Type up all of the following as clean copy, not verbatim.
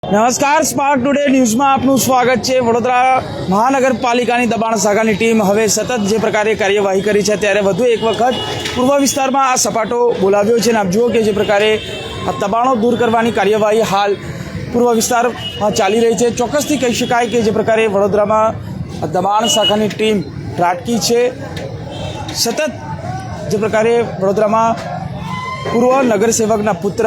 નમસ્કાર, spark today ન્યૂઝમાં આપનું સ્વાગત છે। વડોદરા મહાનગરપાલિકાની દબાણ શાખાની ટીમ હવે સતત જે પ્રકારે કાર્યવાહી કરી છે, ત્યારે વધુ એક વખત પૂર્વ વિસ્તારમાં આ સપાટો બોલાવ્યો છે અને આપ જુઓ કે જે પ્રકારે આ દબાણો દૂર કરવાની કાર્યવાહી હાલ પૂર્વ વિસ્તારમાં ચાલી રહી છે। ચોક્કસથી કહી શકાય કે જે પ્રકારે વડોદરામાં દબાણ શાખાની ટીમ ત્રાટકી છે। સતત જે પ્રકારે વડોદરામાં પૂર્વ નગરસેવકના પુત્ર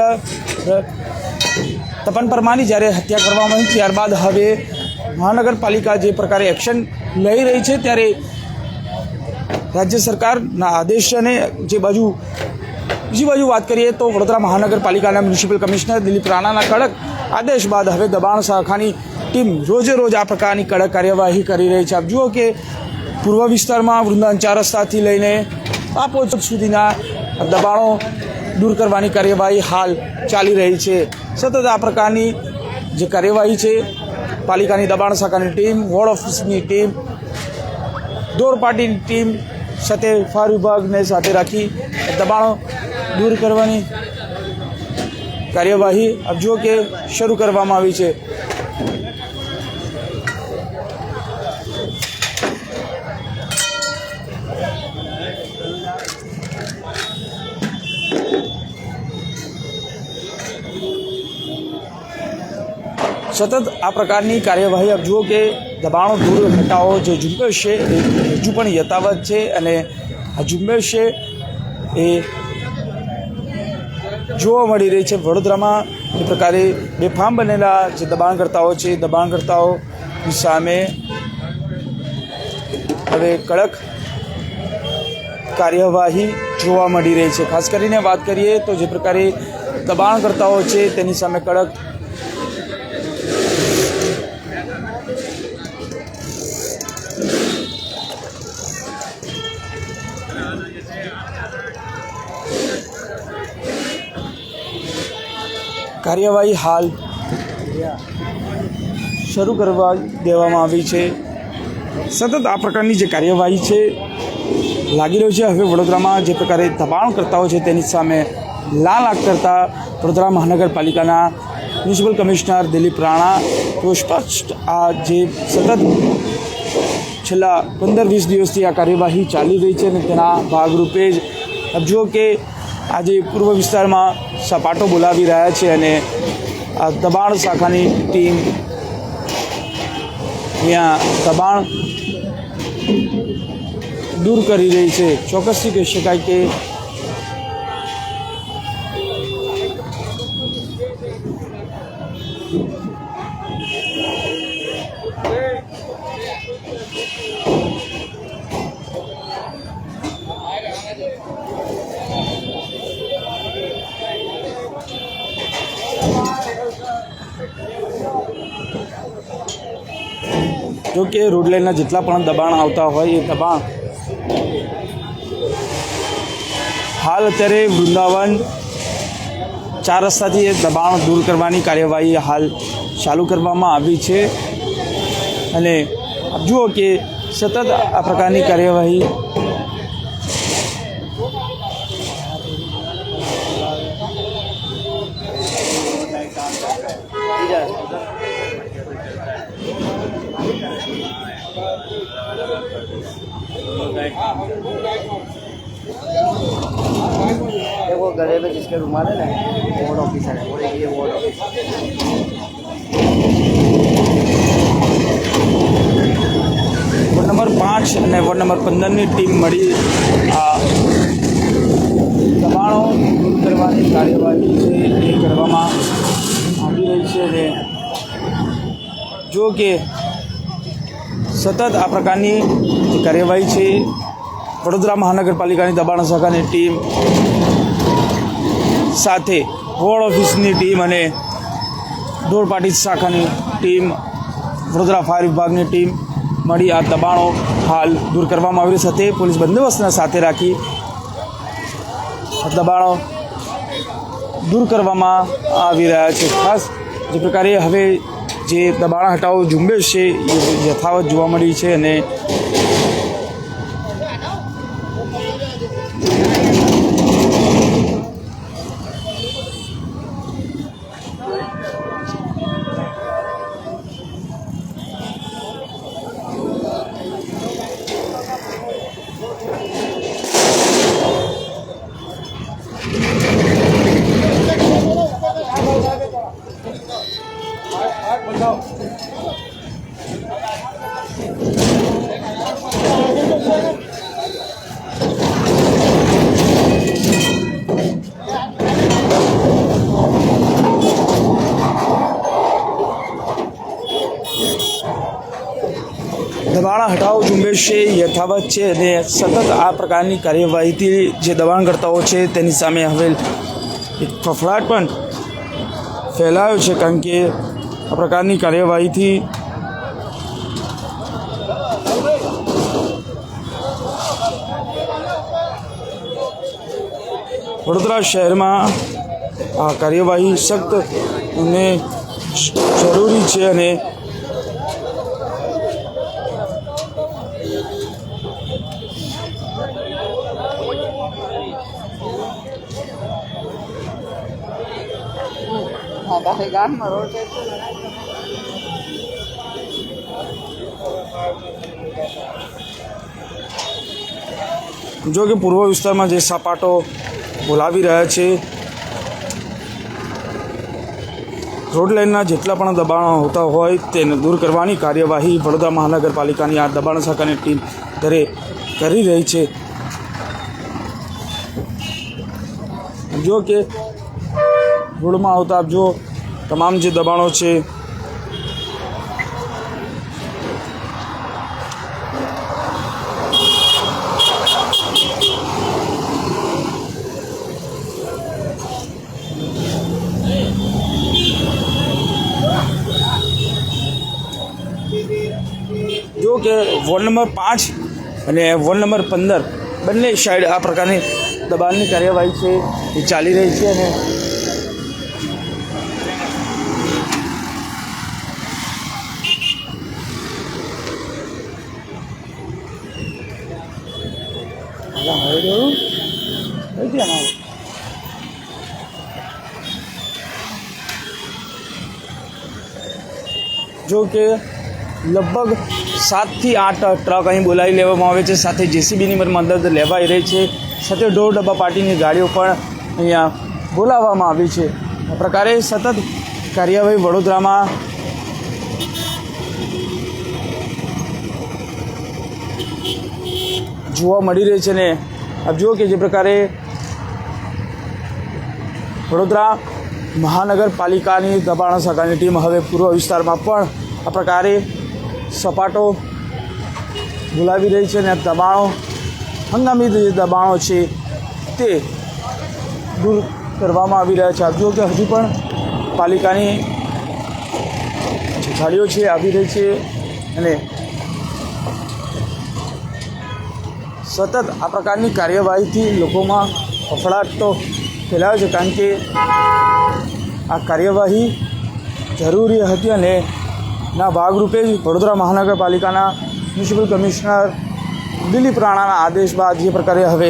તપન પરમારની જ્યારે હત્યા કરવામાં આવી, ત્યારબાદ હવે મહાનગરપાલિકા જે પ્રકારે એક્શન લઈ રહી છે, ત્યારે રાજ્ય સરકારના આદેશ અને બીજી બાજુ વાત કરીએ તો વડોદરા મહાનગરપાલિકાના મ્યુનિસિપલ કમિશનર દિલીપ રાણાના કડક આદેશ બાદ હવે દબાણ શાખાની ટીમ રોજે રોજ આ પ્રકારની કડક કાર્યવાહી કરી રહી છે। આપ જુઓ કે પૂર્વ વિસ્તારમાં વૃંદાવન 4 રસ્તાથી લઈને પાપોચ સુધીના દબાણો દૂર કરવાની કાર્યવાહી હાલ ચાલી રહી છે। સતત આ પ્રકારની જે કાર્યવાહી છે, પાલિકાની દબાણ શાખાની ટીમ, વોર્ડ ઓફિસની ટીમ, દોર પાર્ટીની ટીમ સાથે ફાયર વિભાગને સાથે રાખી દબાણો દૂર કરવાની કાર્યવાહી આપ જુઓ કે શરૂ કરવામાં આવી છે। સતત આ પ્રકારની કાર્યવાહી આપ જુઓ કે દબાણો દૂર હટાવો જે ઝુંબેશ છે એ હજુ પણ યથાવત છે અને આ ઝુંબેશ છે એ જોવા મળી રહી છે। વડોદરામાં એ પ્રકારે બેફામ બનેલા જે દબાણકર્તાઓ છે, દબાણકર્તાઓની સામે હવે કડક કાર્યવાહી જોવા મળી રહી છે। ખાસ કરીને વાત કરીએ તો જે પ્રકારે દબાણકર્તાઓ છે તેની સામે કડક કાર્યવાહી હાલ શરૂ કરવા દેવામાં આવી છે। સતત આ પ્રકારની જે કાર્યવાહી છે લાગી રહ્યું છે। હવે વડોદરામાં જે પ્રકારે દબાણકર્તાઓ છે તેની સામે લાલ આંખ કરતા વડોદરા મહાનગરપાલિકાના મ્યુનિસિપલ કમિશનર દિલીપ રાણા તો સ્પષ્ટ આ જે સતત છેલ્લા 15-20 દિવસથી આ કાર્યવાહી ચાલી રહી છે અને તેના ભાગરૂપે જ આપ જુઓ કે આજે પૂર્વ વિસ્તારમાં સપાટો બોલાવી રહ્યા છે અને આ દબાણ શાખાની ટીમ અહીંયા દબાણ દૂર કરી રહી છે। ચોક્કસથી કહી શકાય કે જો કે રોડ લાઇનના જેટલા પણ દબાણ આવતા હોય એ દબાણ હાલ અત્યારે વૃંદાવન 4 રસ્તાથી એ દબાણ દૂર કરવાની કાર્યવાહી હાલ ચાલુ કરવામાં આવી છે અને આપ જુઓ કે સતત આ પ્રકારની કાર્યવાહી वो गले में जिसके रुमाल है ना, वार्ड ऑफिसर है, और एक ये वार्ड ऑफिसर। વોર્ડ નંબર 5 અને વોર્ડ નંબર 15ની ટીમ મળી આ દબાણો દૂર કરવાની કાર્યવાહી છે એ કરવામાં આવી રહી છે અને જો કે સતત આ પ્રકારની જે કાર્યવાહી છે વડોદરા મહાનગરપાલિકાની દબાણ શાખાની ટીમ સાથે વોર્ડ ઓફિસની ટીમ અને દોર પાર્ટી શાખાની ટીમ, વડોદરા ફાયર વિભાગની ટીમ મળી આ દબાણો હાલ દૂર કરવામાં આવી સાથે પોલીસ બંદોબસ્તને સાથે રાખી દબાણો દૂર કરવામાં આવી રહ્યા છે। ખાસ જે પ્રકારે હવે જે દબાણ હટાવો ઝુંબેશ છે એ યથાવત જોવા મળી છે અને હટાવો. દબાણ હટાવો ઝુંબેશ યથાવત છે અને સતત આ પ્રકારની કાર્યવાહીથી જે દબાણકર્તાઓ છે તેની સામે હવે એક ફફડાટ પણ ફેલાયો છે, કારણ કે આ પ્રકારની કાર્યવાહીથી વડોદરા શહેરમાં આ કાર્યવાહી સખ્ત અને જરૂરી છે. અને ગામમાં રોડ છે. જો કે પૂર્વ વિસ્તારમાં જે સપાટો બોલાવી રહ્યા છે, રોડ લાઇનના જેટલા પણ દબાણો હોતા હોય તેને દૂર કરવાની કાર્યવાહી વડોદરા મહાનગરપાલિકાની આ દબાણ શાખાની ટીમ દરે કરી રહી છે. જો કે રોડમાં આવતા જો તમામ જે દબાણો છે જો કે વોર્ડ નંબર 5 અને વોર્ડ નંબર 15 બંને સાઈડ આ પ્રકારની દબાણની કાર્યવાહી છે એ ચાલી રહી છે. અને જો કે લગભગ 7 થી 8 ટ્રક અહીં બોલાવી લેવામાં આવે છે, સાથે જેસીબીની મદદ લેવાઈ રહી છે, સાથે ઢોર ડબ્બા પાર્ટીની ગાડીઓ પણ અહીંયા બોલાવવામાં આવી છે. આ પ્રકારે સતત કાર્યવાહી વડોદરામાં જોવા મળી રહી છે. ને આપ જુઓ કે જે પ્રકારે વડોદરા મહાનગરપાલિકાની દબાણ શાખાની ટીમ હવે પૂર્વ વિસ્તારમાં પણ આ પ્રકારે સપાટો બોલાવી રહી છે અને દબાણો હંગામી જે દબાણો છે તે દૂર કરવામાં આવી રહ્યા છે. આપ જુઓ કે હજુ પણ પાલિકાની જે ગાડીઓ છે આવી રહી છે અને સતત આ પ્રકારની કાર્યવાહીથી લોકોમાં ફફડાટ તો ફેલાયો છે, કારણ કે આ કાર્યવાહી જરૂરી હતી. અને ના ભાગરૂપે જ વડોદરા મહાનગરપાલિકાના મ્યુનિસિપલ કમિશનર દિલીપ રાણાના આદેશ બાદ જે પ્રકારે હવે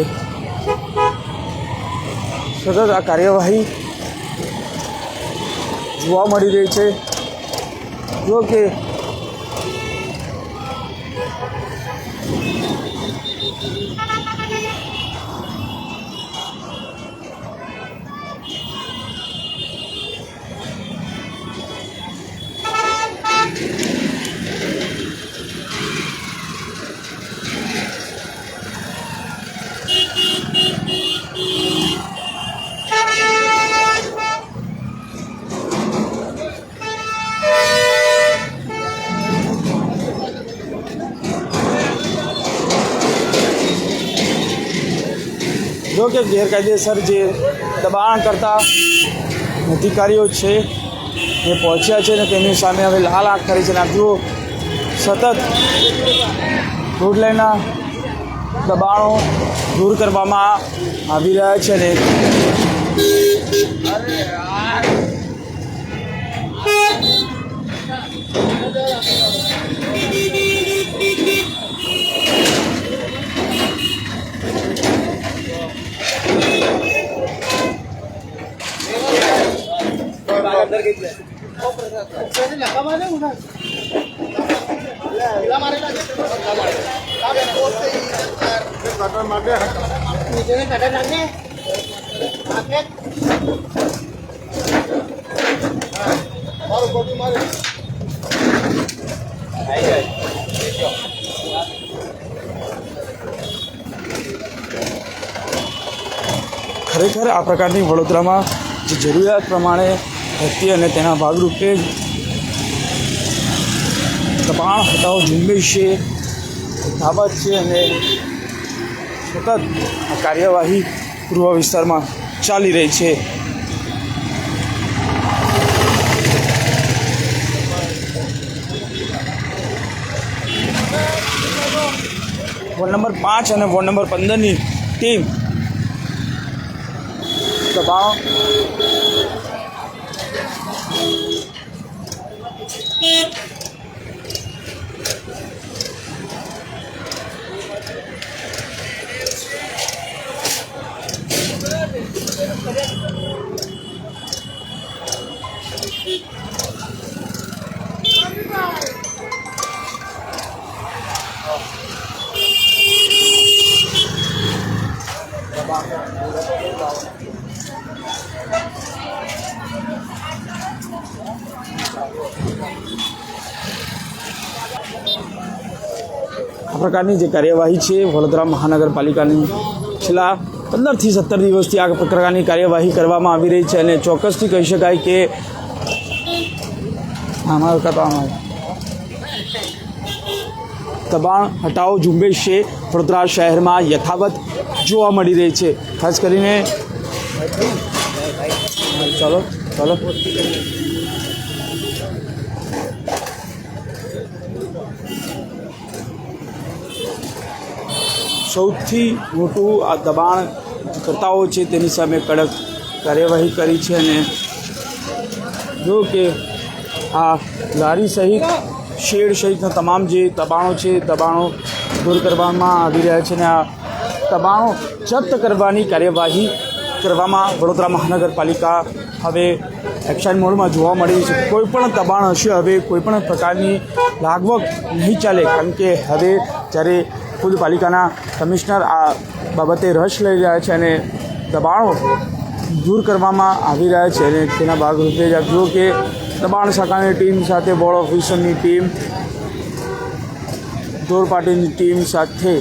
સતત આ કાર્યવાહી જોવા મળી રહી છે. જો કે જો કે ગેરકાયદેસર જે દબાણ કરતા અધિકારીઓ છે એ પહોંચ્યા છે અને તેમની સામે હવે લાલ આંખ કરી છે. અને જુઓ સતત રોડ લાઇનના દબાણો દૂર કરવામાં આવી રહ્યા છે. અને ખરેખર આ પ્રકારની વડોદરામાં જે જરૂરિયાત પ્રમાણે હતી અને તેના ભાગરૂપે દબાણ હટાવો ઝુંબેશ છે યથાવત છે અને સતત આ કાર્યવાહી પૂર્વ વિસ્તારમાં ચાલી રહી છે. વોર્ડ નંબર 5 અને વોર્ડ નંબર 15ની ટીમ દબાણ આ પ્રકારની જે કાર્યવાહી છે વડોદરા મહાનગરપાલિકાની છેલ્લા 15થી 17 દિવસથી આ પ્રકારની કાર્યવાહી કરવામાં આવી રહી છે અને ચોક્કસથી કહી શકાય કે દબાણ હટાવો ઝુંબેશ છે વડોદરા શહેરમાં યથાવત જોવા મળી રહી છે. ખાસ કરીને ચાલો સૌથી મોટું આ દબાણ કરતાઓ છે તેની સામે કડક કાર્યવાહી કરી છે અને જો કે આ લારી સહિત શેડ સહિતના તમામ જે દબાણો છે દબાણો દૂર કરવામાં આવી રહ્યા છે અને આ દબાણો જપ્ત કરવાની કાર્યવાહી કરવામાં વડોદરા મહાનગરપાલિકા હવે એક્શન મોડમાં જોવા મળી છે. કોઈ પણ દબાણ હશે હવે કોઈ પણ પ્રકારની લાગવગ નહીં ચાલે, કારણ કે હવે જ્યારે ખુદ પાલિકાના કમિશનર આ બાબતે રસ લઈ રહ્યા છે અને દબાણો દૂર કરવામાં આવી રહ્યા છે અને તેના ભાગરૂપે જ જુઓ કે દબાણ શાખાની ટીમ સાથે બોર્ડ ઓફિસરની ટીમ, દોર પાર્ટીની ટીમ સાથે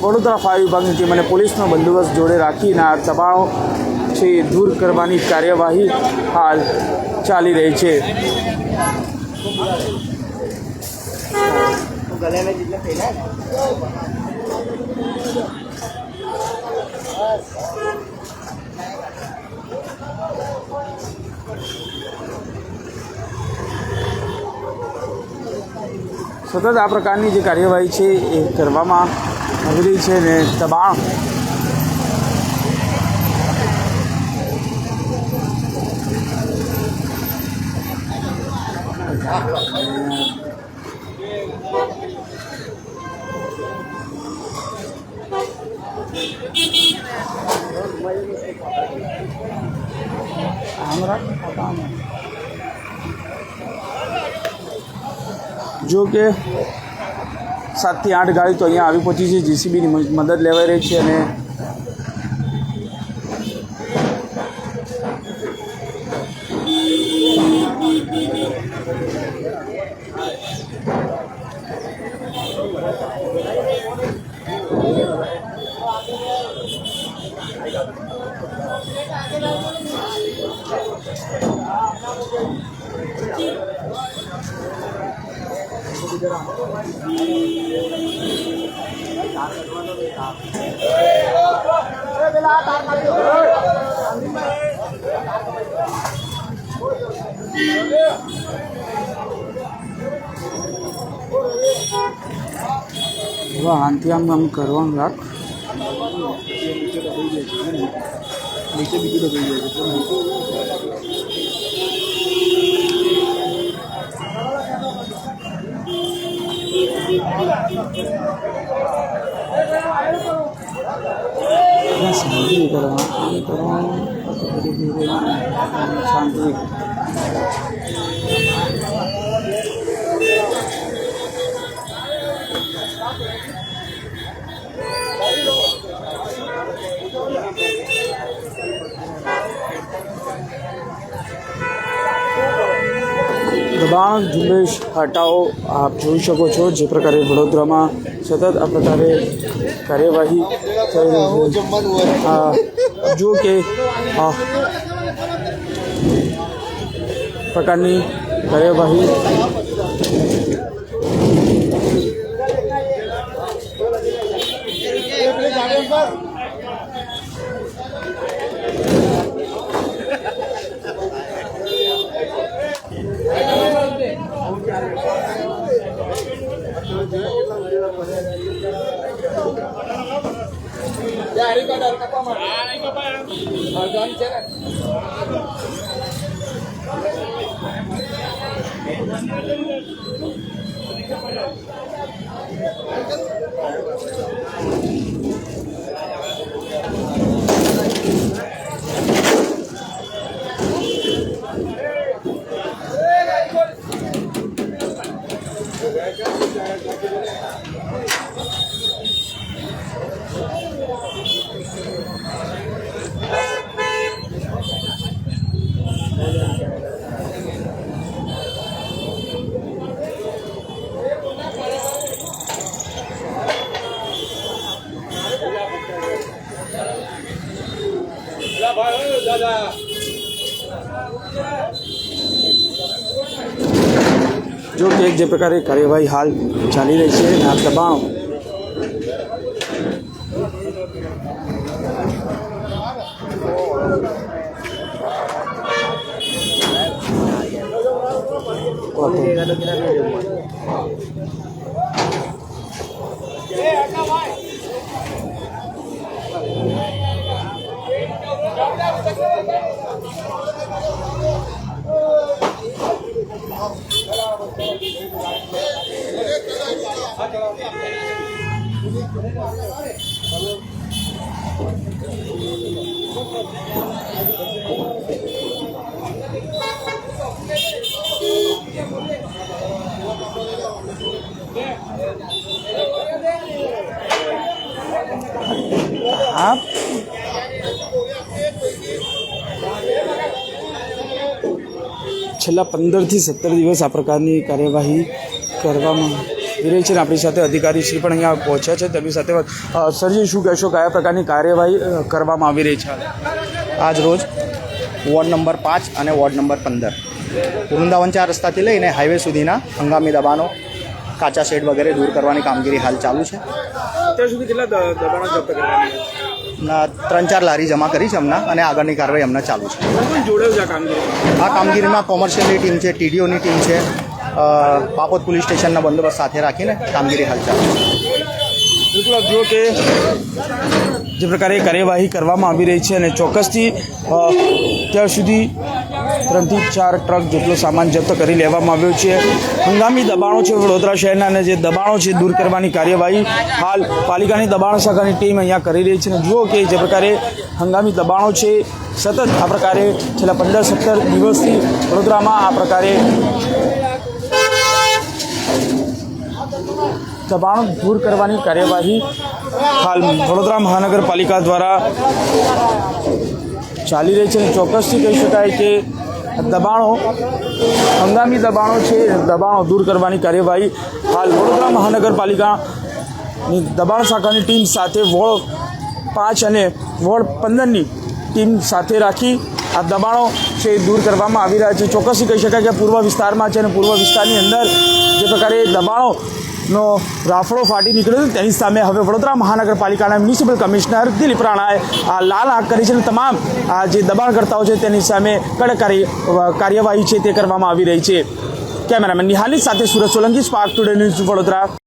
વડોદરા ફાયર વિભાગની ટીમ અને પોલીસનો બંદોબસ્ત જોડે રાખીને આ દબાણો છે દૂર કરવાની કાર્યવાહી હાલ ચાલી રહી છે. गले में जितना फैला સતત આ પ્રકારની જે કાર્યવાહી છે એ કરવામાં આવી રહી છે ને દબાણ જો કે 7 થી 8 ગાડી તો અહીંયા આવી પહોંચી છે. જીસીબીની મદદ લેવાઈ રહી છે અને આનથી આમ કરવાનું રાખ नीचे भी तो गई है શાંતિ કરવાનું શાંતિ દબાણ ઝુંબેશ હટાવો આપ જોઈ શકો છો જે પ્રકારે વડોદરામાં સતત આ પ્રકારે કાર્યવાહી થઈ રહી છે. જુઓ કે આ પ્રકારની કાર્યવાહી જો કે જે પ્રકારે કાર્યવાહી હાલ ચાલી રહી છે અને આ દબાણો આ છેલ્લા 15 થી 17 દિવસ આ પ્રકારની કાર્યવાહી કરવામાં આવી રહી છે અને આપણી સાથે અધિકારીશ્રી પણ અહીંયા પહોંચ્યા છે. તેમની સાથે સરજી શું કહેશો, કયા પ્રકારની કાર્યવાહી કરવામાં આવી રહી છે? આજ રોજ વોર્ડ નંબર 5 અને વોર્ડ નંબર 15 વૃંદાવન 4 રસ્તાથી લઈને હાઈવે સુધીના હંગામી દબાણો, કાચા શેડ વગેરે દૂર કરવાની કામગીરી હાલ ચાલુ છે. અત્યાર સુધી કેટલા દબાણો જપ્ત કરવામાં હમણાં 3-4 લારી જમા કરી છે હમણાં, અને આગળની કાર્યવાહી હમણાં ચાલુ છે. કોણ જોડાયું છે આ કામગીરીમાં? આ કામગીરીમાં કોમર્શિયલની ટીમ છે, ટીડીઓની ટીમ છે, પાપોદ પોલીસ સ્ટેશનના બંદોબસ્ત સાથે રાખીને કામગીરી હાલ ચાલુ છે. બિલકુલ આપ જુઓ કે જે પ્રકારે કાર્યવાહી કરવામાં આવી રહી છે અને ચોક્કસથી અત્યાર સુધી 3 થી 4 ટ્રક જેટલો સામાન જપ્ત કરી લેવામાં આવ્યો છે. હંગામી દબાણો છે વડોદરા શહેરના, અને જે દબાણો છે દૂર કરવાની કાર્યવાહી હાલ પાલિકાની દબાણ શાખાની ટીમ અહીંયા કરી રહી છે. અને જુઓ કે જે પ્રકારે હંગામી દબાણો છે સતત આ પ્રકારે છેલ્લા 15-17 દિવસથી વડોદરામાં આ પ્રકારે દબાણો દૂર કરવાની કાર્યવાહી હાલ વડોદરા મહાનગરપાલિકા દ્વારા ચાલી રહી છે. અને ચોક્કસથી કહી શકાય કે દબાણો, હંગામી દબાણો છે, દબાણો દૂર કરવાની કાર્યવાહી હાલ વડોદરા મહાનગરપાલિકાની દબાણ શાખાની ટીમ સાથે વોર્ડ 5 અને વોર્ડ 15ની ટીમ સાથે રાખી આ દબાણો છે દૂર કરવામાં આવી રહ્યા છે. ચોક્કસથી કહી શકાય કે પૂર્વ વિસ્તારમાં છે અને પૂર્વ વિસ્તારની અંદર જે પ્રકારે દબાણોનો રાફડો ફાટી નીકળ્યો છે તેની સામે હવે વડોદરા મહાનગરપાલિકાના મ્યુનિસિપલ કમિશનર દિલીપ રાણાએ આ લાલ આંખ કરી છે અને તમામ આ જે દબાણકર્તાઓ છે તેની સામે કડક કાર્યવાહી છે તે કરવામાં આવી રહી છે. કેમેરામેન નિહાલિત સાથે Surat Solanki, spark today news, Vadodara.